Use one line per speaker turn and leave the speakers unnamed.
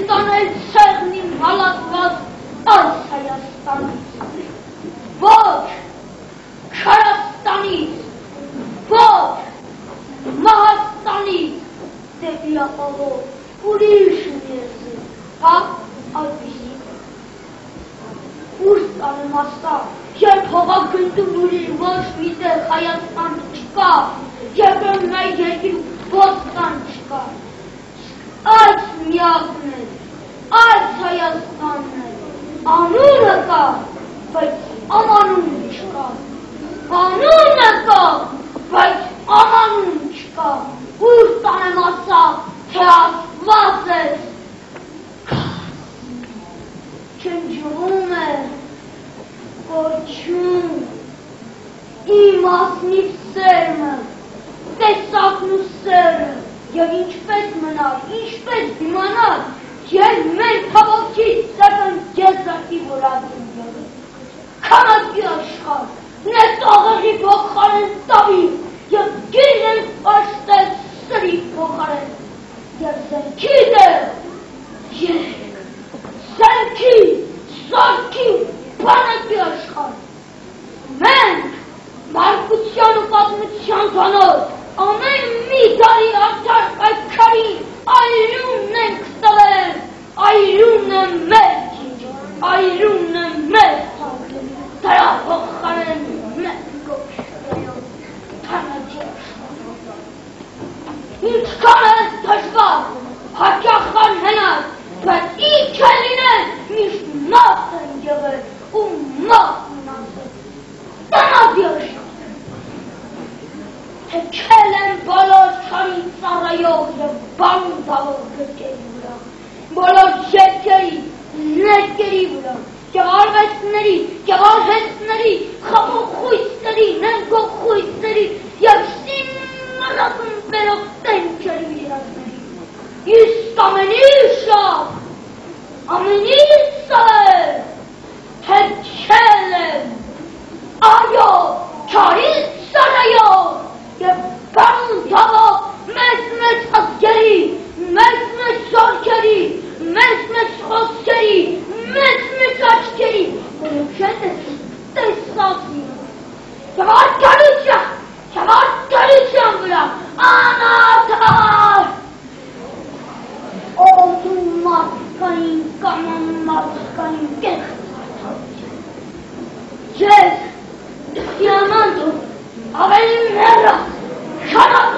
տանել ցեղն իմ հալածված այս Հայաստանից, ոչ Քարաստանից, ոչ Մահաստանից, դեպի ապահով ուրիշ ուղերձի, հա, այդպիսի ուր տանեմ աստա, երբ հողագնդում ուրիշ ոչ միտեղ Հայաստան չկա, երբ մեր երկիր ոստան չկա, այս միակն է, այս Հայաստանն է, անունը կա, բայց ամանուն չկա, անունը կա, բայց ամանուն չկա, ուր տանեմ աստա, թե ասված ես, չնջվում է, կոչում, իմ ասնիվ սերմը, տեսակն ու սերը, և ինչպես մնար, ինչպես դիմանար, երբ մենք հավոքից սեպն գեզրակի որադին եղել, քանակի աշխար, նես աղեղի փոխարեն տավի, և գիրն պաշտել սրի փոխարեն, և զենքի դեր, երկ, զենքի, զորքի, բանակի աշխար, մենք, մարգության ու պատմության տանով, ամեն մի դարի արդար այդքարի այրունն ենք տվել, այրունը մեր քիչ, այրունը մեր թանք, դրա փոխարեն մենք գոքշտայով, թանաքի աշխարհով։ Ինչքան է դժվար, հաճախան հենար, բայց ինչ է լինել, միշտ մարդ են եղել ու մարդ մնացել, տնավի աշխարհ։ Թեքել են բոլոր չարի ծառայող և բանդավոր գրկերի վրա, բոլոր երկերի, ներկերի վրա, և արվեստների, և արհեստների, խաբոխույսների, նենգոխույսների և սիմրակում բերող տենքերի իրացների։ Իսկ ամենից սաղ, թեքել են, այո, չարից ծառայող, և բանդավոր մեծ ազգերի, մեծ զորքերի, մեծ խոսքերի, մեծ աչքերի, որով չեն տեսածին, և արգալության վրա անադար, օդու մարդկային կամ մարդկային կեղծարություն, ես դիամանտում ավելի մեռած, շարած